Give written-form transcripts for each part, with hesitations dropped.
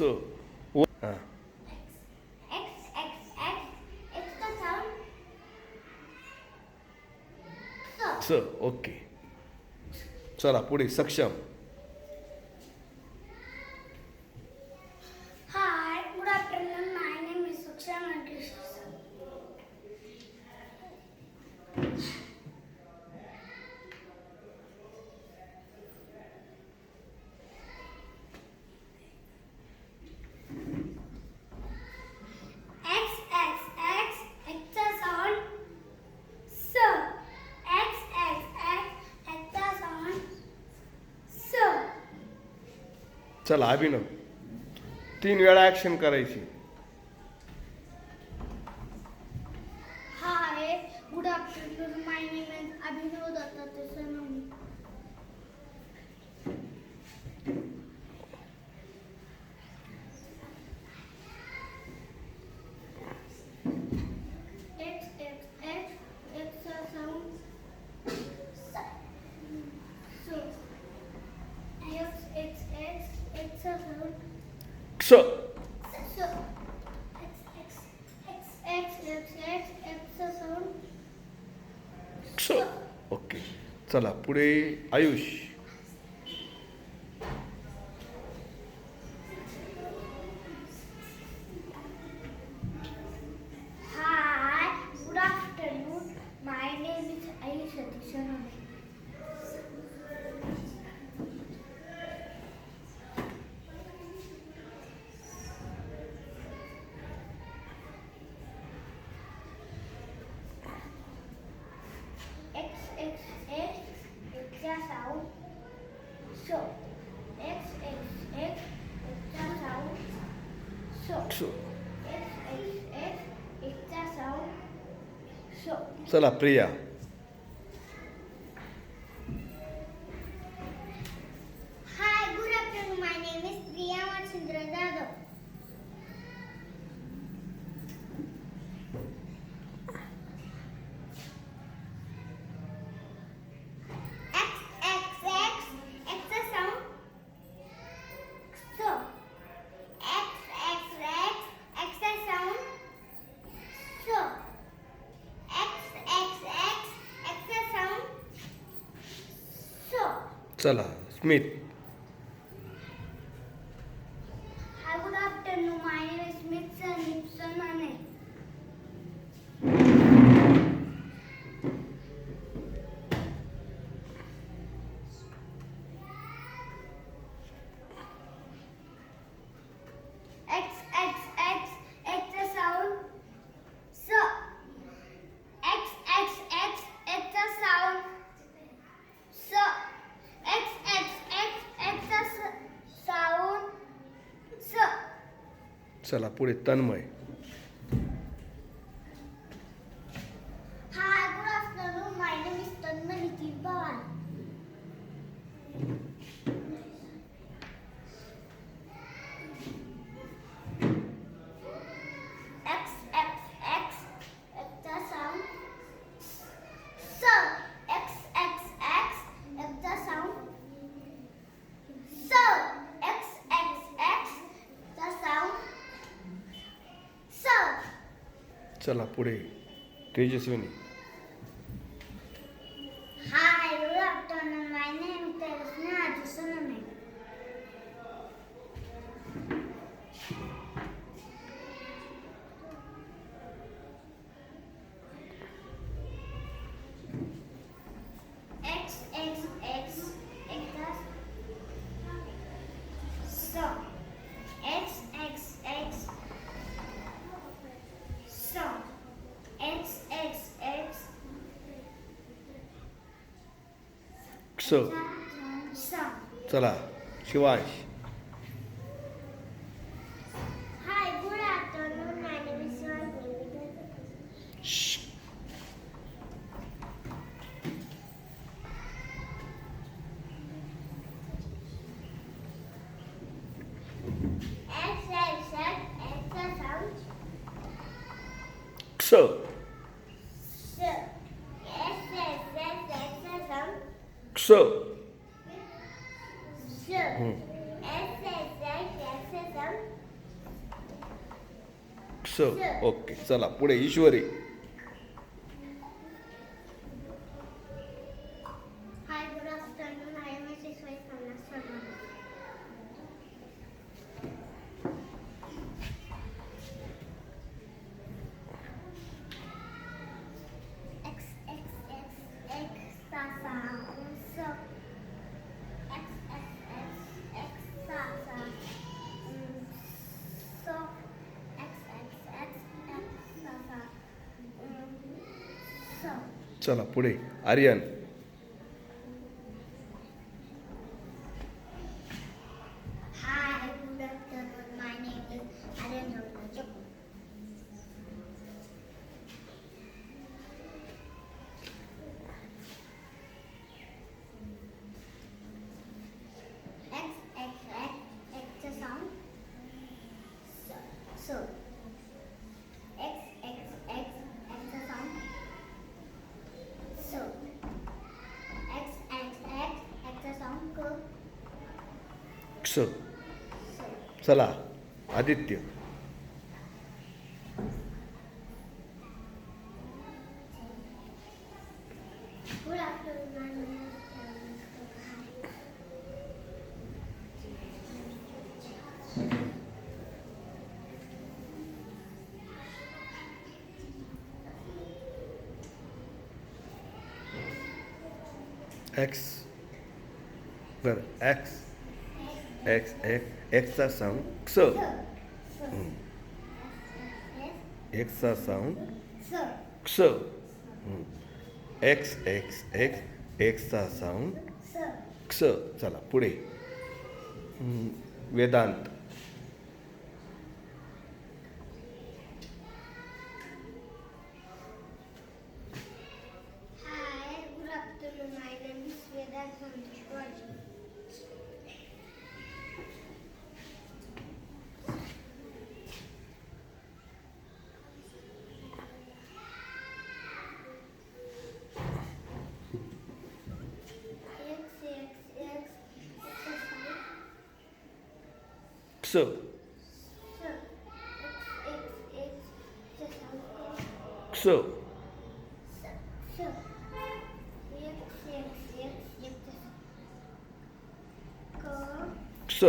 हां. X X X X चा sound स. ओके. चला पुढे सक्षम. Hi, good afternoon. My name is Saksham Nagesh. X X X X चा साऊंड स. X X X X चा साऊंड स. चला अभिनव. 3 वेळा ॲक्शन करायची. Hi, good afternoon. My name is Abhinav Datta Sanami. X X X X चा sound स. So X X X X चा साऊंड क्ष. so X X X X X X X चा साऊंड क्ष. ओके. चला पुढे Ayush. Hi, good afternoon. My name is Ayush Satish. X X X X चा sound so X X X X चा sound so क्ष. X X X X चा sound so. चला प्रिया. Hi, good afternoon. My name is Priya Machindra Jadhav. X X X X चा sound so. X X X X चा sound so. X X X X चा sound so. चला Smit. Hi, good afternoon. My name is Smith Sandeep Sanane. X X X X चा sound so. X X X X चा sound so. X X X X चा sound so. चला पुढे तन्मय. Hi, good afternoon. My name is Tanmay Nikhil Bhawan. X X X X चा sound so. X X X X चा sound so. X X X चा sound so. चला पुढे Tejaswini. Hi, good afternoon. My name is Terasna Ajusaname. X X X X so. X X X so. X X X क्ष. so. चला Shivansh. Hi, good afternoon. My name is Swan. श्श. X X X X sound क्ष. so. X X X X sound क्ष. so. S S X X X क्स okay चला पुढे ईश्वरी Hi, good afternoon. I am Mrs. Vai Panas Fernandez. X X X X Sasa so X X X X Sasa so X X X X Sasa so. चला पुढे Aryan Hi, good afternoon. My name is Aryan Ravindra. X X X X the sound. So. X X X X the sound. So. X X X X the sound. Go. क्स So. चला Aditya Good afternoon, my name is Karen. X बरं X X X एक्सचा sound क्स एक्सचा sound So. क्स X X X एक्सचा sound So. क्स चला पुढे Vedant Hi, good afternoon. My name is Vedant Santeshwari. क्स क्स क्स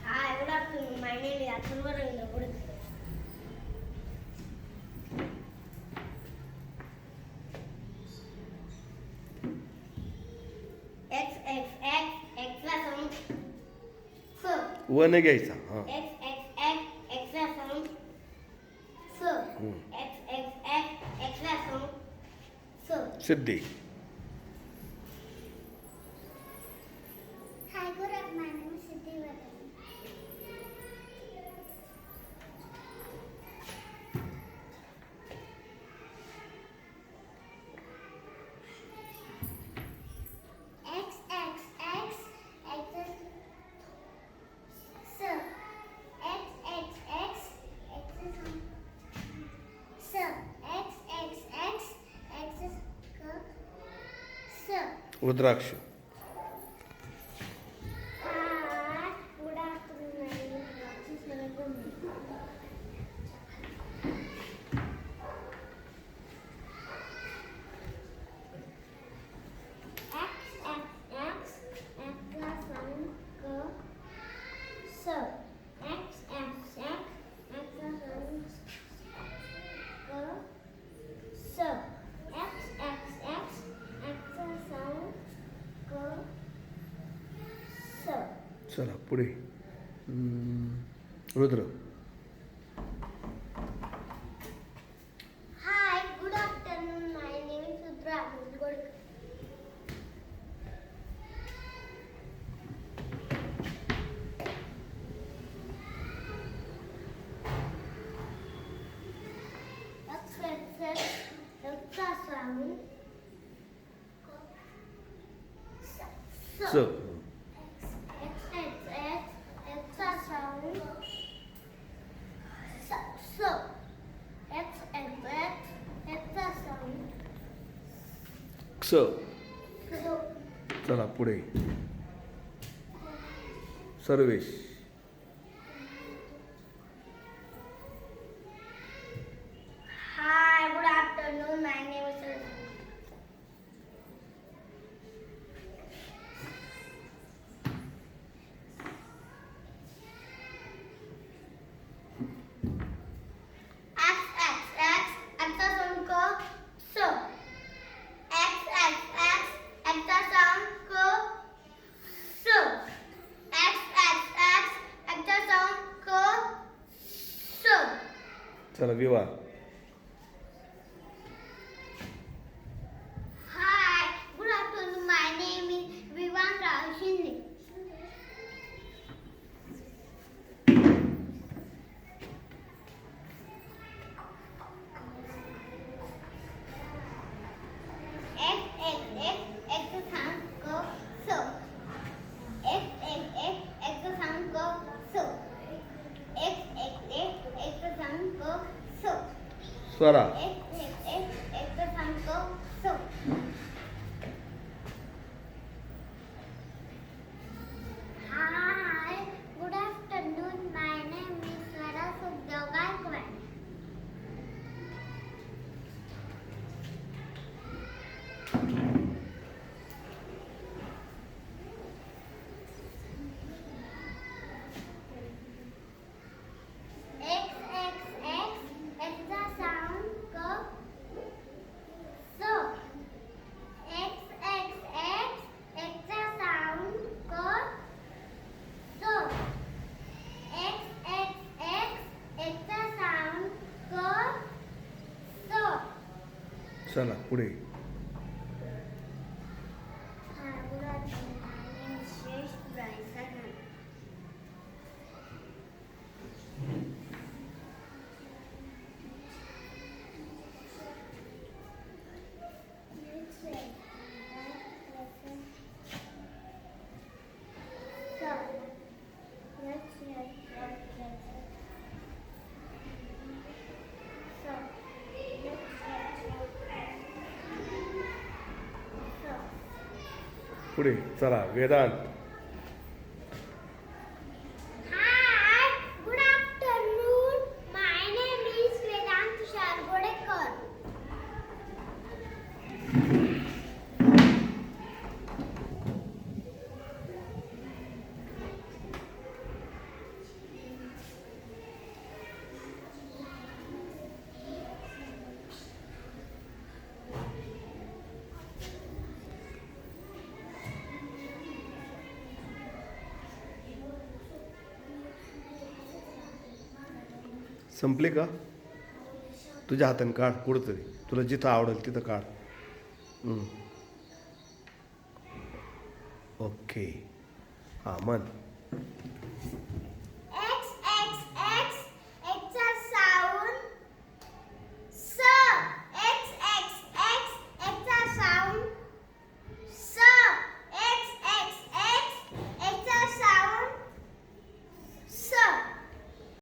Hi, good afternoon. My name is Athurva Ranganapudi. X X X X La sound. So. One घ्यायचा हां X X X X La sound. So. X X X X La sound. So. Sidhi Hi, good afternoon. My name is Siddhi Vardhan. X X X X so X X X X so X X X X so. Rudraksha Hi, good afternoon. My name is Rachi Saragami. X X X X का sound go so X X X X का sound go so X X X X का sound go so. चला पुढे Rudra Hi, good afternoon. My name is Rudra. Good. X X X X का sound. स X X X X का sound. So. X X X X का sound. क्स So. चला पुढे Sarvesh. Hi, good afternoon. My name is Saraswati. X X X चा अंक स. X X X चा अंक स. X X X चा अंक स. चला विवाह. Hi, good afternoon. My name is Vivan Rao Shinde. X X X चा अंक स. X X X चा अंक स. X X X चा अंक स. स्वरा. X X X चा अंक स. Hi, good afternoon. My name is Swara Sukhdev Gaikwad. X X X चा sound so. X X X चा sound so. X X X चा sound so. चला पुढे. Hi, good afternoon. My name is Shesh Bryson. पुढे चला वेदांत. Hi, good afternoon. My name is Vedant Tushar Godekar. संपले का? तुझ्या हाताने काढ कुठंतरी, तुला जिथं आवडेल तिथं काढ. ओके. हां म्हण.